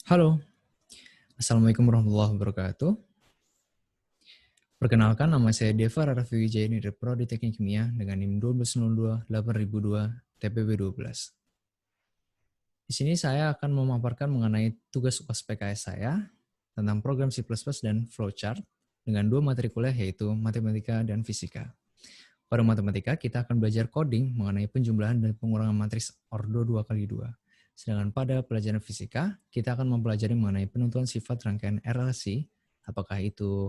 Halo, Assalamualaikum warahmatullahi wabarakatuh. Perkenalkan, nama saya Deva Rarafi Wijaya dari Prodi Teknik Kimia dengan NIM 1202-8002 TPB 12. Di sini saya akan memaparkan mengenai tugas UAS PKS saya tentang program C++ dan flowchart dengan dua materi kuliah yaitu matematika dan fisika. Pada matematika, kita akan belajar coding mengenai penjumlahan dan pengurangan matriks ordo 2x2. Sedangkan pada pelajaran fisika, kita akan mempelajari mengenai penentuan sifat rangkaian RLC, apakah itu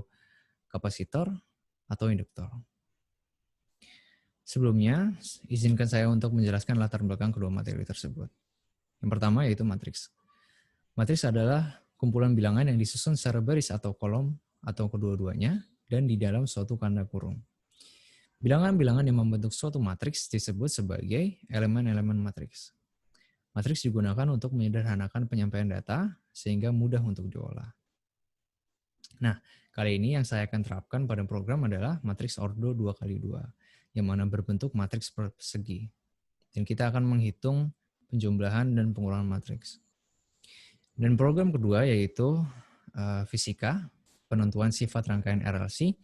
kapasitor atau induktor. Sebelumnya, izinkan saya untuk menjelaskan latar belakang kedua materi tersebut. Yang pertama yaitu matriks. Matriks adalah kumpulan bilangan yang disusun secara baris atau kolom atau kedua-duanya dan di dalam suatu tanda kurung. Bilangan-bilangan yang membentuk suatu matriks disebut sebagai elemen-elemen matriks. Matriks digunakan untuk menyederhanakan penyampaian data sehingga mudah untuk diolah. Nah, kali ini yang saya akan terapkan pada program adalah matriks ordo 2x2, yang mana berbentuk matriks persegi. Dan kita akan menghitung penjumlahan dan pengurangan matriks. Dan program kedua yaitu fisika, penentuan sifat rangkaian RLC.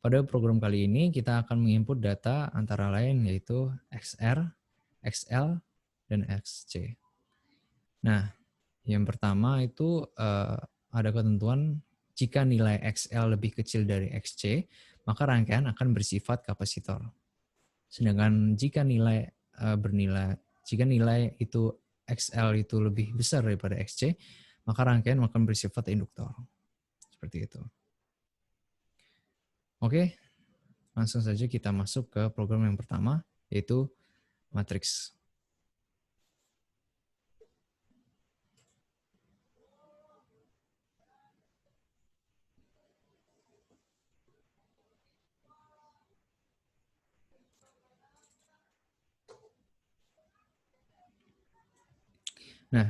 Pada program kali ini kita akan menginput data antara lain yaitu XR, XL, dan XC. Nah, yang pertama itu ada ketentuan jika nilai XL lebih kecil dari XC, maka rangkaian akan bersifat kapasitor. Sedangkan jika nilai itu XL itu lebih besar daripada XC, maka rangkaian akan bersifat induktor. Seperti itu. Oke, langsung saja kita masuk ke program yang pertama, yaitu matriks. Nah,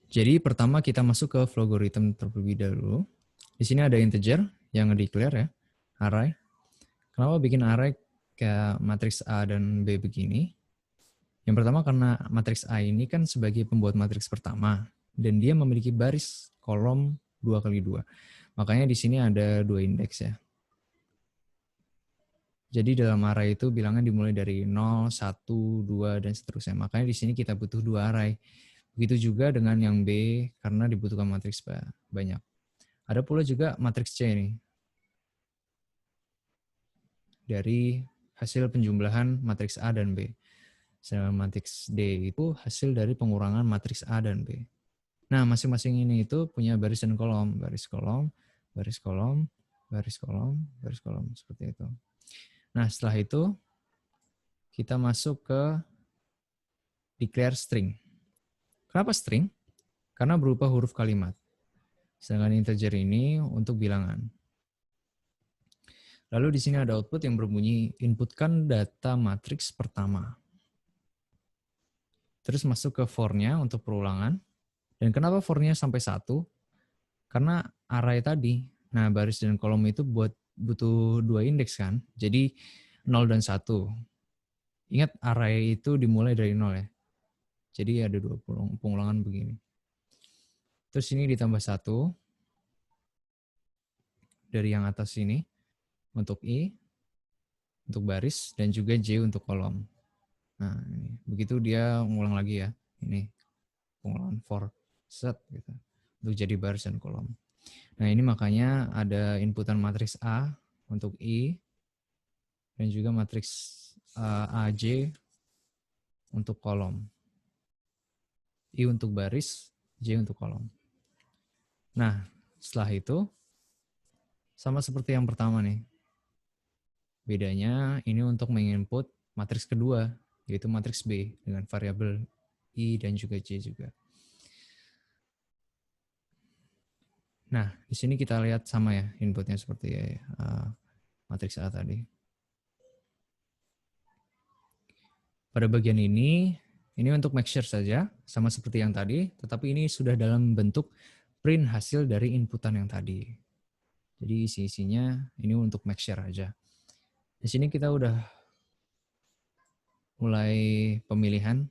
jadi pertama kita masuk ke logarithm terlebih dahulu. Di sini ada integer yang declare ya, array. Kenapa bikin array kayak matriks A dan B begini? Yang pertama karena matriks A ini kan sebagai pembuat matriks pertama dan dia memiliki baris kolom 2x2. Makanya di sini ada 2 indeks ya. Jadi dalam array itu bilangan dimulai dari 0, 1, 2, dan seterusnya. Makanya di sini kita butuh 2 array. Begitu juga dengan yang B karena dibutuhkan matriks banyak. Ada pula juga matriks C ini. Dari hasil penjumlahan matriks A dan B. Sedangkan matriks D itu hasil dari pengurangan matriks A dan B. Nah, masing-masing ini itu punya baris dan kolom. Baris kolom, baris kolom, baris kolom, baris kolom. Seperti itu. Nah, setelah itu kita masuk ke declare string. Kenapa string? Karena berupa huruf kalimat. Sedangkan integer ini untuk bilangan. Lalu di sini ada output yang berbunyi inputkan data matriks pertama. Terus masuk ke for-nya untuk perulangan. Dan kenapa for-nya sampai 1? Karena array tadi. Nah, baris dan kolom itu butuh 2 indeks kan. Jadi 0 dan 1. Ingat array itu dimulai dari 0 ya. Jadi ada 2 pengulangan begini. Terus ini ditambah 1 dari yang atas ini untuk I, untuk baris, dan juga J untuk kolom. Nah, ini. Begitu dia ngulang lagi ya. Ini pengulangan for set gitu. Untuk jadi baris dan kolom. Nah, ini makanya ada inputan matriks A untuk I, dan juga matriks AJ untuk kolom. I untuk baris, J untuk kolom. Nah, setelah itu, sama seperti yang pertama nih. Bedanya ini untuk menginput matriks kedua, yaitu matriks B dengan variabel I dan juga J juga. Nah, di sini kita lihat sama ya inputnya seperti matriks A tadi. Pada bagian ini untuk make sure saja, sama seperti yang tadi, tetapi ini sudah dalam bentuk print hasil dari inputan yang tadi. Jadi isi-isinya ini untuk make sure aja. Di sini kita udah mulai pemilihan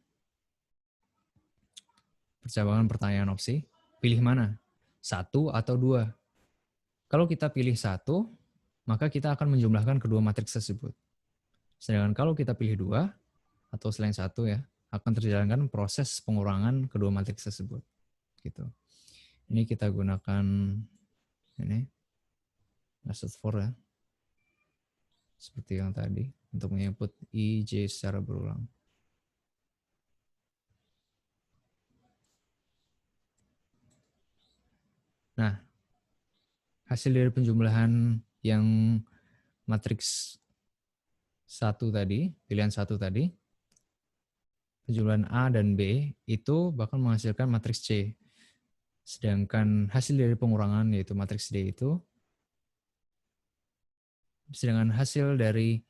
percabangan pertanyaan opsi. Pilih mana? 1 atau 2. Kalau kita pilih 1, maka kita akan menjumlahkan kedua matriks tersebut. Sedangkan kalau kita pilih 2 atau selain 1 ya, akan terjalankan proses pengurangan kedua matriks tersebut. Gitu. Ini kita gunakan ini nested for ya. Seperti yang tadi untuk menginput I, J secara berulang. Nah, hasil dari penjumlahan yang matriks 1 tadi, pilihan 1 tadi, penjumlahan A dan B itu bakal menghasilkan matriks C. Sedangkan hasil dari pengurangan yaitu matriks D itu, sedangkan hasil dari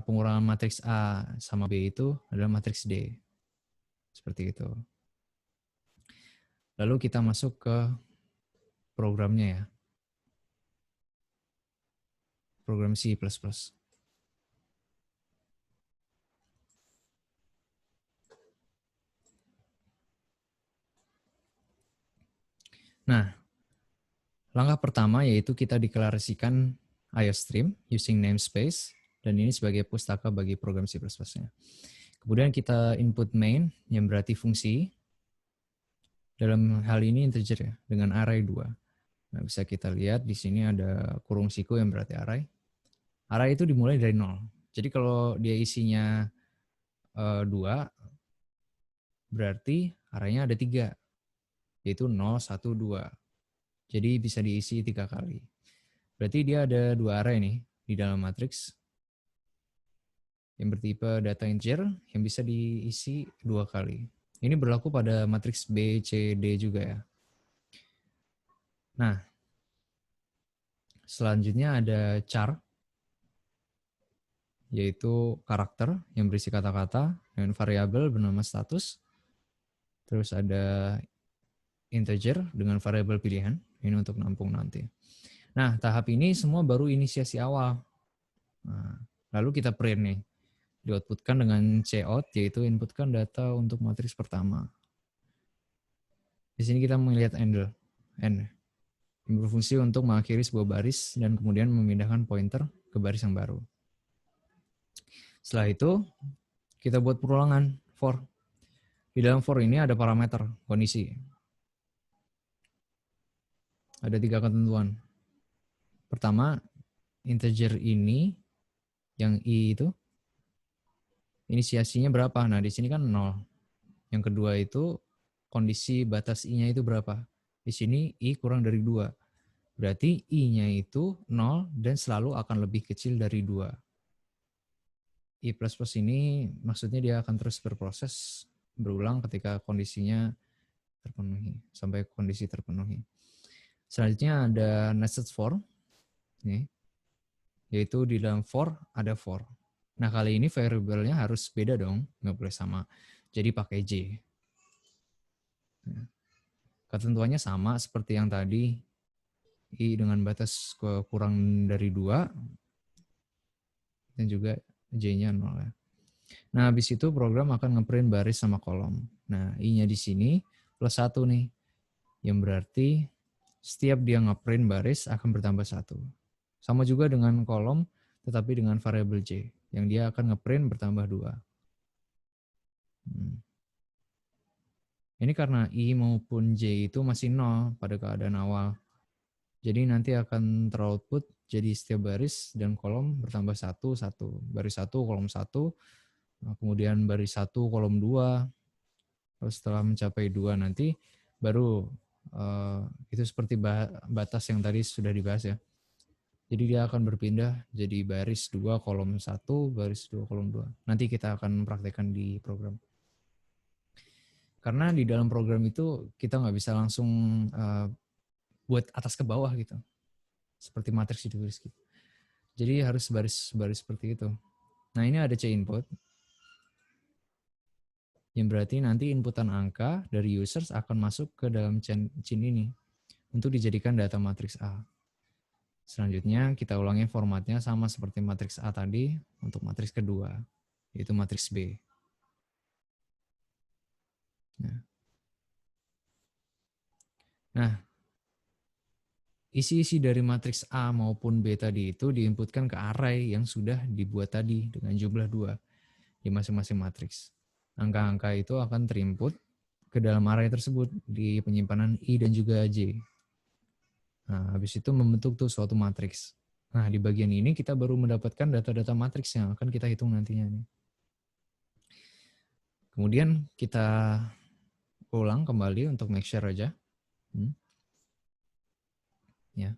pengurangan matriks A sama B itu adalah matriks D. Seperti itu. Lalu kita masuk ke programnya ya. Program C++. Nah, langkah pertama yaitu kita deklarasikan IOStream using namespace, dan ini sebagai pustaka bagi program C++-nya. Kemudian kita input main, yang berarti fungsi, dalam hal ini integer ya, dengan array 2. Nah, bisa kita lihat di sini ada kurung siku yang berarti array. Array itu dimulai dari 0. Jadi kalau dia isinya 2, berarti arraynya ada 3, yaitu 0, 1, 2. Jadi bisa diisi 3 kali. Berarti dia ada 2 array nih di dalam matriks yang bertipe data integer yang bisa diisi 2 kali. Ini berlaku pada matriks B, C, D juga ya. Nah, selanjutnya ada char, yaitu karakter yang berisi kata-kata dengan variabel bernama status. Terus ada integer dengan variabel pilihan, ini untuk nampung nanti. Nah, tahap ini semua baru inisiasi awal. Nah, lalu kita print nih. Di-outputkan dengan cout, yaitu inputkan data untuk matriks pertama. Di sini kita melihat n, yang berfungsi untuk mengakhiri sebuah baris dan kemudian memindahkan pointer ke baris yang baru. Setelah itu, kita buat perulangan for. Di dalam for ini ada parameter kondisi. Ada 3 ketentuan. Pertama, integer ini, yang I itu, inisiasinya berapa? Nah, di sini kan 0. Yang kedua itu, kondisi batas I-nya itu berapa? Di sini I kurang dari 2. Berarti I-nya itu 0 dan selalu akan lebih kecil dari 2. I++ ini maksudnya dia akan terus berproses berulang ketika kondisinya terpenuhi, sampai kondisi terpenuhi. Selanjutnya ada nested for, nih, yaitu di dalam for ada for. Nah, kali ini variabelnya harus beda dong, nggak boleh sama. Jadi pakai J. Ketentuannya sama seperti yang tadi, I dengan batas kurang dari 2, dan juga J-nya 0 ya. Nah, habis itu program akan ngeprint baris sama kolom. Nah, I-nya di sini plus 1 nih, yang berarti setiap dia ngeprint baris akan bertambah 1. Sama juga dengan kolom, tetapi dengan variabel J, yang dia akan ngeprint bertambah 2. Ini karena I maupun J itu masih 0 pada keadaan awal. Jadi nanti akan teroutput jadi setiap baris dan kolom bertambah 1, 1. Baris 1, kolom 1, kemudian baris 1, kolom 2. Terus setelah mencapai 2 nanti, baru itu seperti batas yang tadi sudah dibahas ya. Jadi dia akan berpindah jadi baris 2, kolom 1, baris 2, kolom 2. Nanti kita akan praktekkan di program. Karena di dalam program itu kita nggak bisa langsung buat atas ke bawah gitu. Seperti matriks ditulis gitu. Jadi harus baris-baris seperti itu. Nah, ini ada C input. Yang berarti nanti inputan angka dari users akan masuk ke dalam chain ini untuk dijadikan data matriks A. Selanjutnya kita ulangi formatnya sama seperti matriks A tadi untuk matriks kedua, yaitu matriks B. Nah, Nah, isi-isi dari matriks A maupun B tadi itu diinputkan ke array yang sudah dibuat tadi dengan jumlah 2 di masing-masing matriks. Angka-angka itu akan terinput ke dalam array tersebut di penyimpanan I dan juga J. Nah, habis itu membentuk tuh suatu matriks. Nah, di bagian ini kita baru mendapatkan data-data matriks yang akan kita hitung nantinya nih. Kemudian kita ulang kembali untuk make sure aja. Ya.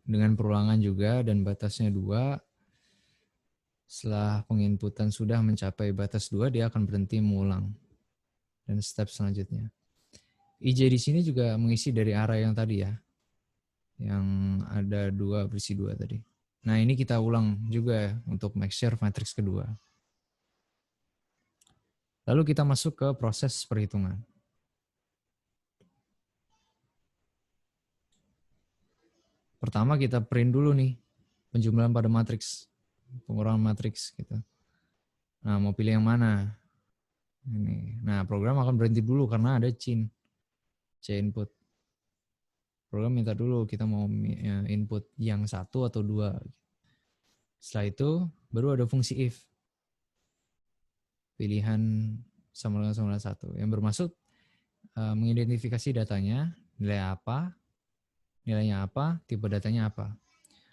Dengan perulangan juga dan batasnya 2. Setelah penginputan sudah mencapai batas 2, dia akan berhenti mengulang. Dan step selanjutnya. IJ di sini juga mengisi dari array yang tadi ya. Yang ada 2 berisi 2 tadi. Nah, ini kita ulang juga ya untuk make sure matriks kedua. Lalu kita masuk ke proses perhitungan. Pertama kita print dulu nih penjumlahan pada matriks, pengurangan matriks gitu. Nah, mau pilih yang mana? Ini. Nah, program akan berhenti dulu karena ada C input. Program minta dulu kita mau input yang 1 atau 2. Setelah itu baru ada fungsi if. Pilihan sama dengan 1 yang bermaksud mengidentifikasi datanya, nilainya apa, tipe datanya apa.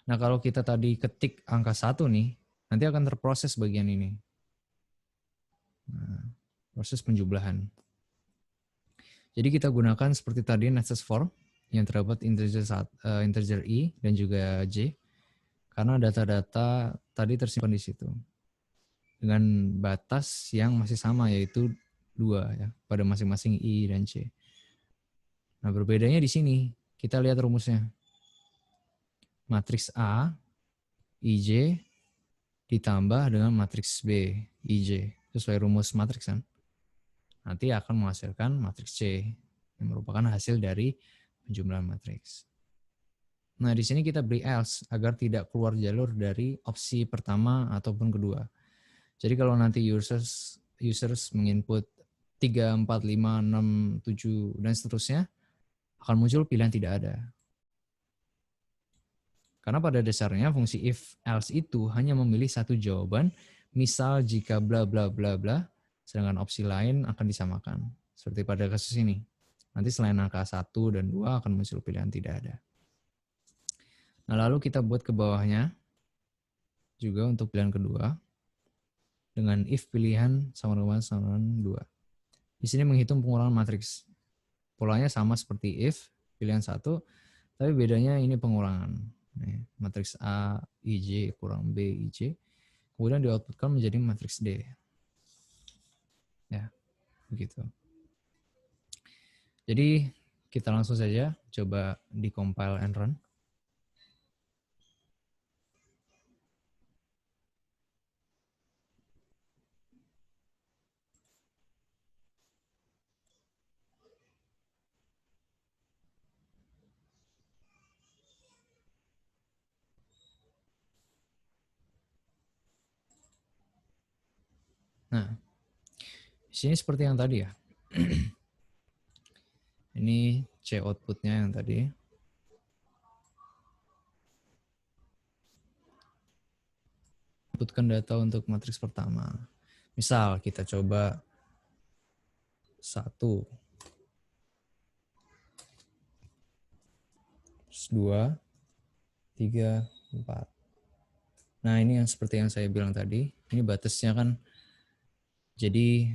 Nah, kalau kita tadi ketik angka 1 nih, nanti akan terproses bagian ini. Nah, proses penjumlahan. Jadi kita gunakan seperti tadi Netsys form yang terdapat integer I dan juga J, karena data-data tadi tersimpan di situ. Dengan batas yang masih sama, yaitu 2 ya, pada masing-masing I dan J. Nah, berbedanya di sini. Kita lihat rumusnya. Matriks A, IJ, ditambah dengan matriks B, IJ. Sesuai rumus matriks kan. Nanti akan menghasilkan matriks C, yang merupakan hasil dari penjumlahan matriks. Nah, di sini kita beri else, agar tidak keluar jalur dari opsi pertama ataupun kedua. Jadi kalau nanti users menginput 3, 4, 5, 6, 7, dan seterusnya, akan muncul pilihan tidak ada. Karena pada dasarnya fungsi if else itu hanya memilih satu jawaban, misal jika bla bla bla bla, sedangkan opsi lain akan disamakan. Seperti pada kasus ini. Nanti selain angka 1 dan 2 akan muncul pilihan tidak ada. Nah, lalu kita buat ke bawahnya juga untuk pilihan kedua. Dengan if pilihan sama dengan 2. Di sini menghitung pengurangan matriks. Polanya sama seperti if, pilihan 1, tapi bedanya ini pengurangan. Nih, matriks A, IJ kurang B, IJ. Kemudian di-outputkan menjadi matriks D. Ya, begitu. Jadi kita langsung saja coba di-compile and run. Nah, di sini seperti yang tadi ya. Ini C outputnya yang tadi. Inputkan data untuk matriks pertama. Misal kita coba 1, 2, 3, 4. Nah, ini yang seperti yang saya bilang tadi. Ini batasnya kan jadi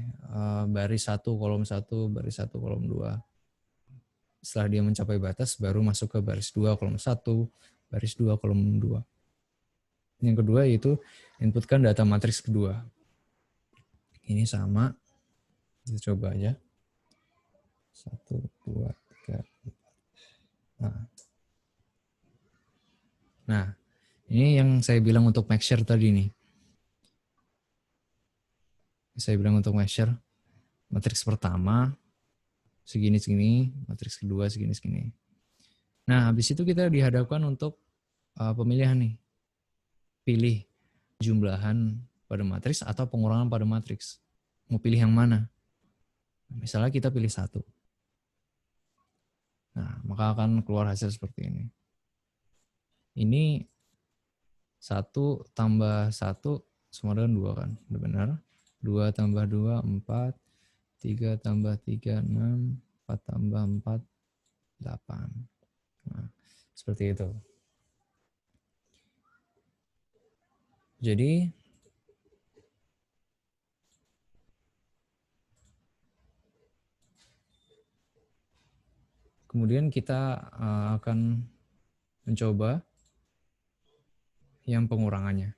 baris 1, kolom 1, baris 1, kolom 2. Setelah dia mencapai batas, baru masuk ke baris 2, kolom 1, baris 2, kolom 2. Yang kedua yaitu inputkan data matriks kedua. Ini sama. Kita coba aja. 1, 2, 3, 4. Nah, ini yang saya bilang untuk make sure tadi nih. Saya bilang untuk make sure matriks pertama segini-segini, matriks kedua segini-segini. Nah, habis itu kita dihadapkan untuk pemilihan nih. Pilih jumlahan pada matriks atau pengurangan pada matriks. Mau pilih yang mana? Misalnya kita pilih 1. Nah, maka akan keluar hasil seperti ini. Ini 1 tambah 1 sama dengan 2 kan? Udah benar. 2 tambah 2, 4. 3 tambah 3, 6. 4 tambah 4, 8. Nah, seperti itu. Jadi, kemudian kita akan mencoba yang pengurangannya.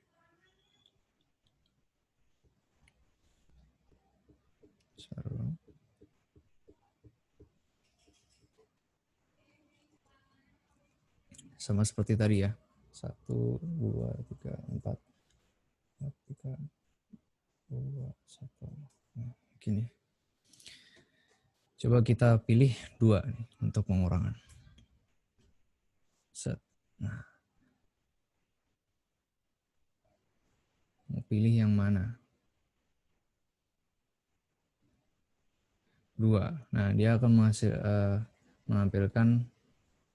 Sama seperti tadi ya. 1, 2, 3, 4. 3, 2, 1. Nah, gini. Coba kita pilih 2 nih untuk pengurangan. Set. Nah, mau pilih yang mana? 2. Nah, dia akan menampilkan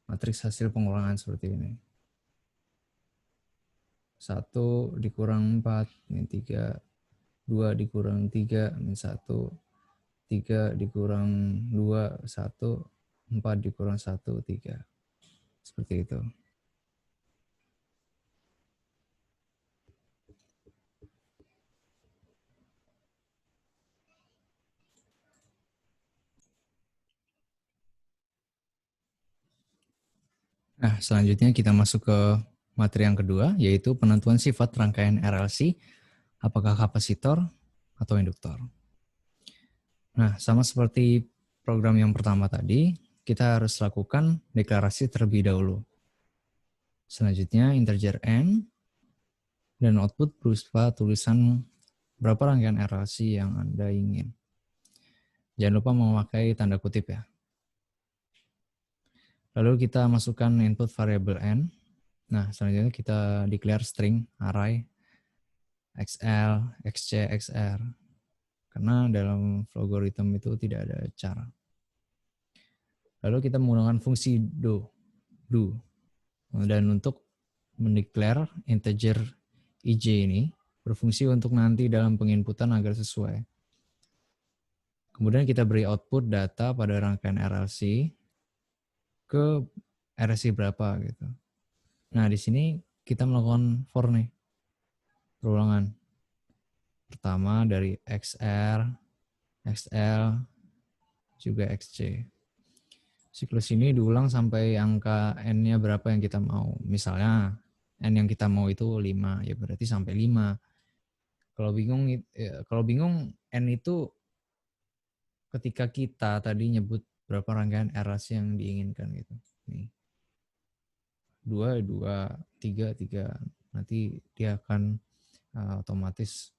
matriks hasil pengurangan seperti ini. 1 dikurang 4, min 3. 2 dikurang 3, min 1. 3 dikurang 2, 1. 4 dikurang 1, 3. Seperti itu. Nah, selanjutnya kita masuk ke materi yang kedua, yaitu penentuan sifat rangkaian RLC, apakah kapasitor atau induktor. Nah, sama seperti program yang pertama tadi, kita harus lakukan deklarasi terlebih dahulu. Selanjutnya, integer n, dan output berupa tulisan berapa rangkaian RLC yang Anda ingin. Jangan lupa memakai tanda kutip ya. Lalu kita masukkan input variable n. Nah, selanjutnya kita declare string array XL, XC, XR. Karena dalam logarithm itu tidak ada cara. Lalu kita menggunakan fungsi do. Dan untuk mendeklar integer ij ini berfungsi untuk nanti dalam penginputan agar sesuai. Kemudian kita beri output data pada rangkaian RLC ke RLC berapa gitu. Nah, di sini kita melakukan for nih. Perulangan. Pertama dari XR, XL, juga XC. Siklus ini diulang sampai angka N-nya berapa yang kita mau. Misalnya N yang kita mau itu 5, ya berarti sampai 5. Kalau bingung N itu ketika kita tadi nyebut berapa rangkaian RLC yang diinginkan gitu. Nih. 2, 2, 3, 3. Nanti dia akan otomatis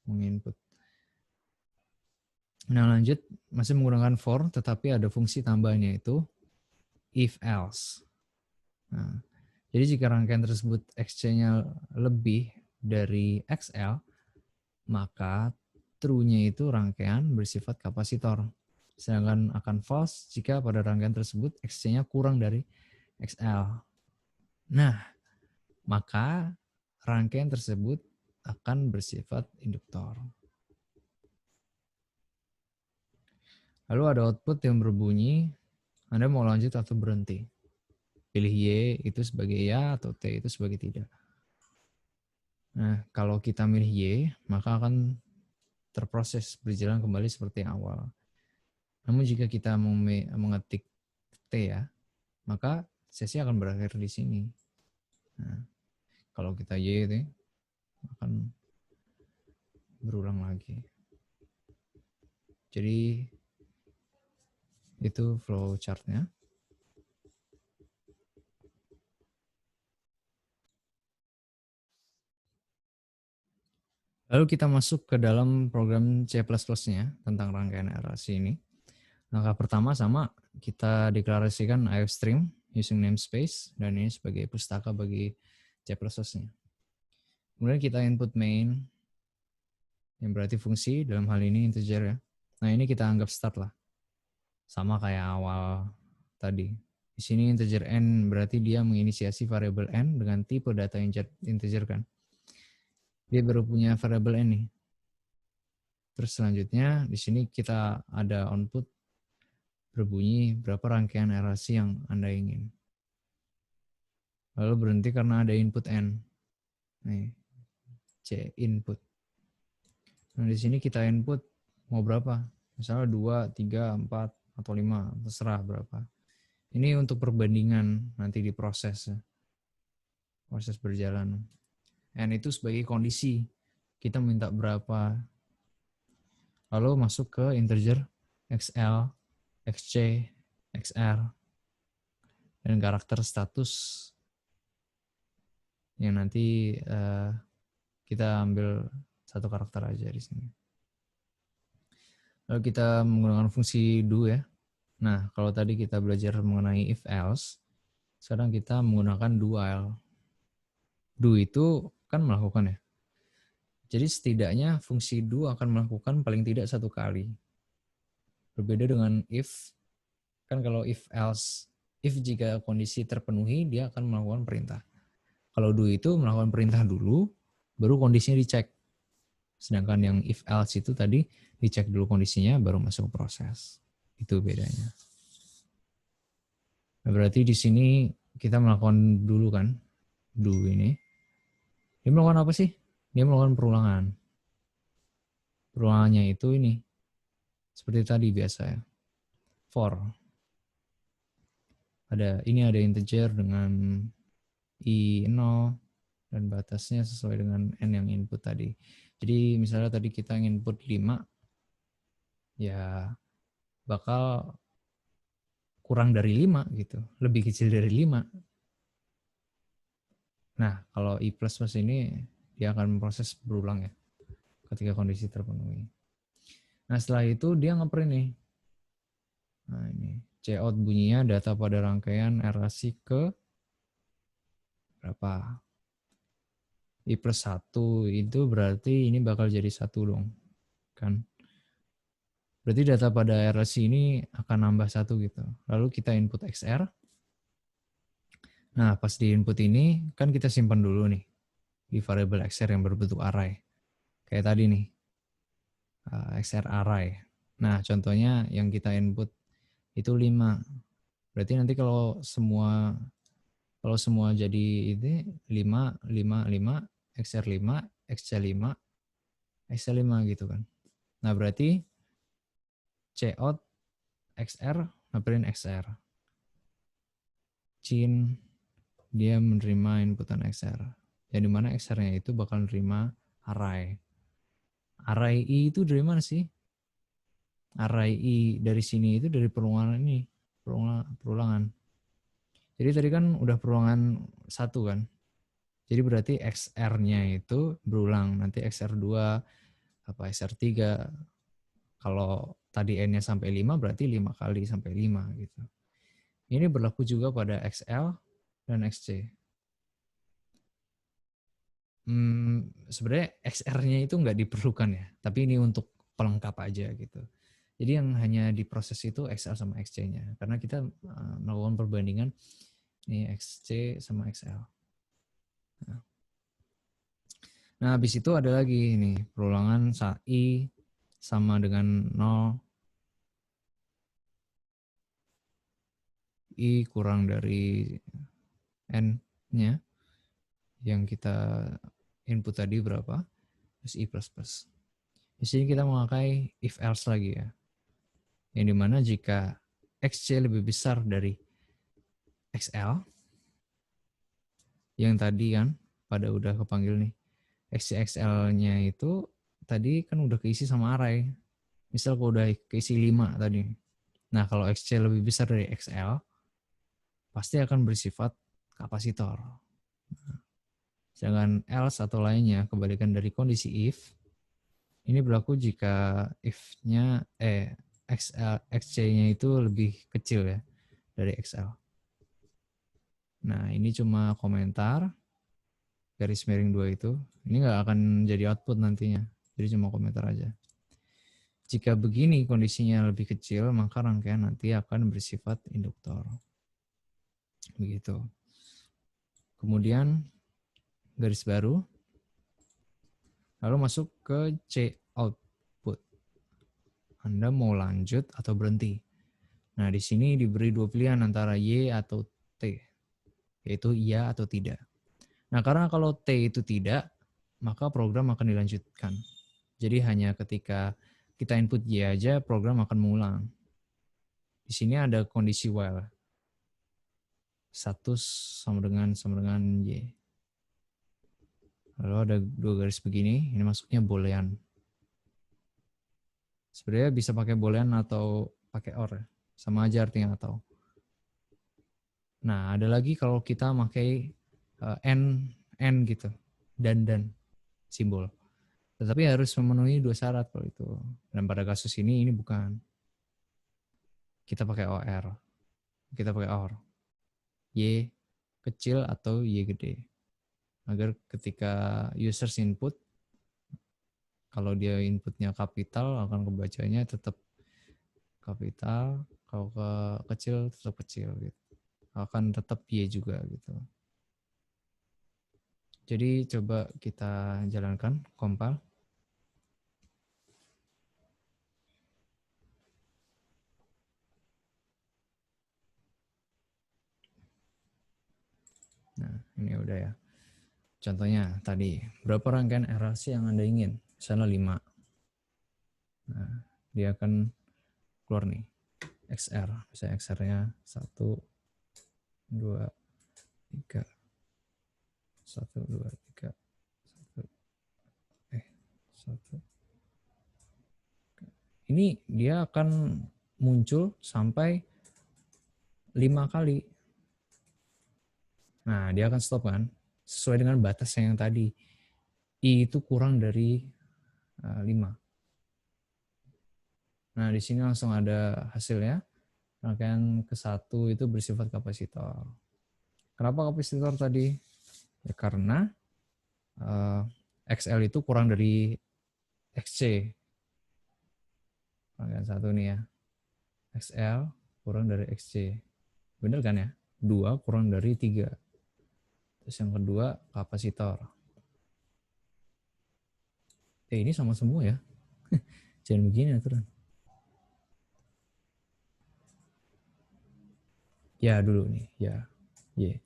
menginput. Nah, lanjut masih menggunakan for, tetapi ada fungsi tambahnya itu if else. Nah, jadi jika rangkaian tersebut XC-nya lebih dari XL, maka true-nya itu rangkaian bersifat kapasitor. Sedangkan akan false jika pada rangkaian tersebut XC-nya kurang dari XL. Nah, maka rangkaian tersebut akan bersifat induktor. Lalu ada output yang berbunyi, Anda mau lanjut atau berhenti. Pilih Y itu sebagai ya atau T itu sebagai tidak. Nah, kalau kita milih Y, maka akan terproses berjalan kembali seperti yang awal. Namun jika kita mengetik T ya, maka sesi akan berakhir di sini. Nah, kalau kita Y itu akan berulang lagi. Jadi itu flow chartnya. Lalu kita masuk ke dalam program C++-nya tentang rangkaian RLC ini. Langkah pertama sama, kita deklarasikan ifstream using namespace, dan ini sebagai pustaka bagi C++-nya. Kemudian kita input main, yang berarti fungsi dalam hal ini integer ya. Nah ini kita anggap start lah, sama kayak awal tadi. Di sini integer n berarti dia menginisiasi variabel n dengan tipe data integer kan. Dia baru punya variabel n nih. Terus selanjutnya di sini kita ada output berbunyi berapa rangkaian relasi yang Anda ingin. Lalu berhenti karena ada input n. Nih, C input. Nah, di sini kita input mau berapa? Misalnya 2, 3, 4, atau 5, terserah berapa. Ini untuk perbandingan nanti di proses. Proses berjalan. N itu sebagai kondisi. Kita minta berapa. Lalu masuk ke integer XL, XC, XR, dan karakter status yang nanti kita ambil satu karakter aja di sini. Lalu kita menggunakan fungsi do ya. Nah, kalau tadi kita belajar mengenai if else, sekarang kita menggunakan do while. Do itu kan melakukan ya. Jadi setidaknya fungsi do akan melakukan paling tidak satu kali. Berbeda dengan if, kan kalau if else, if jika kondisi terpenuhi, dia akan melakukan perintah. Kalau do itu melakukan perintah dulu, baru kondisinya dicek. Sedangkan yang if else itu tadi dicek dulu kondisinya, baru masuk ke proses. Itu bedanya. Nah, berarti di sini kita melakukan dulu kan, do ini. Dia melakukan apa sih? Dia melakukan perulangan. Perulangannya itu ini, seperti tadi biasa ya. For. Ini ada integer dengan i0 dan batasnya sesuai dengan n yang input tadi. Jadi misalnya tadi kita input 5, ya bakal kurang dari 5 gitu, lebih kecil dari 5. Nah, kalau i++ ini dia akan memproses berulang ya, ketika kondisi terpenuhi. Nah, setelah itu dia ngeprint nih. Nah, ini cout bunyinya data pada rangkaian relasi ke berapa? I+1 itu berarti ini bakal jadi 1 dong. Kan? Berarti data pada relasi ini akan nambah 1 gitu. Lalu kita input XR. Nah, pas di input ini kan kita simpan dulu nih di variabel XR yang berbentuk array. Kayak tadi nih. XR array. Nah, contohnya yang kita input itu 5. Berarti nanti kalau semua jadi ini 5, 5, 5, XR5, XC5, XC5 gitu kan. Nah, berarti cout XR ngeprint XR. Cin dia menerima inputan XR. Yang dimana XR-nya itu bakal menerima array. Array I itu dari mana sih? Array I dari sini itu dari perulangan ini. Perulangan. Jadi tadi kan udah perulangan 1 kan. Jadi berarti XR-nya itu berulang. Nanti XR2, XR3. Kalau tadi N-nya sampai 5 berarti 5 kali sampai 5 gitu. Ini berlaku juga pada XL dan XC. Sebenarnya XR-nya itu nggak diperlukan ya, tapi ini untuk pelengkap aja gitu. Jadi yang hanya diproses itu XL sama XC-nya, karena kita melakukan perbandingan ini XC sama XL. Nah, habis itu ada lagi ini perulangan I sama dengan 0, I kurang dari N-nya yang kita input tadi berapa, terus I++. Di sini kita memakai if else lagi ya. Yang dimana jika XC lebih besar dari XL, yang tadi kan pada udah kepanggil nih, XC-XL-nya itu tadi kan udah keisi sama array. Misal kalau udah keisi 5 tadi. Nah, kalau XC lebih besar dari XL, pasti akan bersifat kapasitor. Sedangkan else atau lainnya, kebalikan dari kondisi if, ini berlaku jika if-nya, XC-nya itu lebih kecil ya dari XL. Nah, ini cuma komentar, garis miring 2 itu. Ini nggak akan jadi output nantinya. Jadi cuma komentar aja. Jika begini kondisinya lebih kecil, maka rangkaian nanti akan bersifat induktor. Begitu. Kemudian garis baru, lalu masuk ke C output. Anda mau lanjut atau berhenti. Nah, di sini diberi dua pilihan antara Y atau T, yaitu iya atau tidak. Nah, karena kalau T itu tidak, maka program akan dilanjutkan. Jadi hanya ketika kita input Y aja, program akan mengulang. Di sini ada kondisi while. Status sama dengan Y. Lalu ada dua garis begini, ini masuknya boolean. Sebenarnya bisa pakai boolean atau pakai or, sama aja artinya atau. Nah, ada lagi kalau kita pakai n gitu, dan simbol. Tetapi harus memenuhi dua syarat kalau itu. Dan pada kasus ini bukan. Kita pakai OR. Kita pakai OR. Y kecil atau Y gede. Agar ketika users input, kalau dia inputnya kapital, akan kebacanya tetap kapital. Kalau ke kecil, tetap kecil. Gitu. Akan tetap Y juga. Gitu. Jadi coba kita jalankan, compile. Nah, ini udah ya. Contohnya tadi, berapa rangkaian RLC yang Anda ingin? Misalnya 5. Nah, dia akan keluar nih, XR. Misalnya XR-nya 1, 2, 3. 1, 2, 3. 1. Ini dia akan muncul sampai 5 kali. Nah, dia akan stop kan? Sesuai dengan batas yang tadi. I itu kurang dari 5. Nah, di sini langsung ada hasilnya. Rangkaian ke-1 itu bersifat kapasitor. Kenapa kapasitor tadi? Ya, karena XL itu kurang dari XC. Rangkaian 1 nih ya. XL kurang dari XC. Bener kan ya? 2 kurang dari 3. Terus yang kedua kapasitor. Ini sama semua ya. Jangan begini aturan. Ya dulu nih, ya. Y.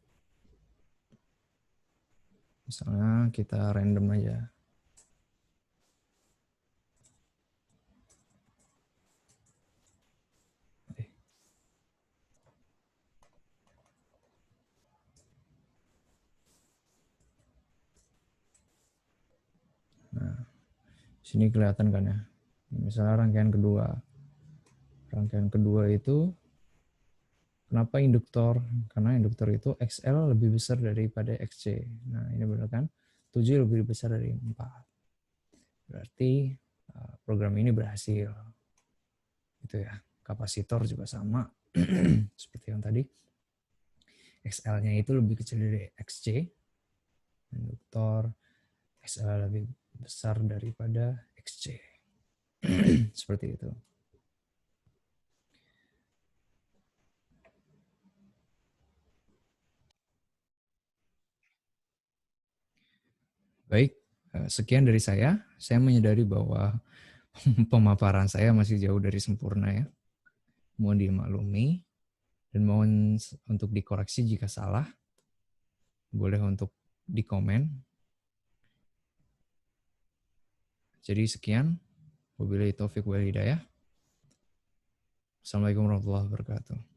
Misalnya kita random aja. Nah, sini kelihatan kan ya. Misalnya rangkaian kedua. Rangkaian kedua itu kenapa induktor? Karena induktor itu XL lebih besar daripada XC. Nah, ini benar kan? 7 lebih besar dari 4. Berarti program ini berhasil. Itu ya. Kapasitor juga sama. Seperti yang tadi. XL-nya itu lebih kecil dari XC. Induktor XL lebih besar daripada XC. Seperti itu. Baik, sekian dari saya. Saya menyadari bahwa pemaparan saya masih jauh dari sempurna ya. Mohon dimaklumi dan mohon untuk dikoreksi jika salah. Boleh untuk dikomen. Jadi sekian. Wabillahi taufiq wal hidayah. Assalamualaikum warahmatullahi wabarakatuh.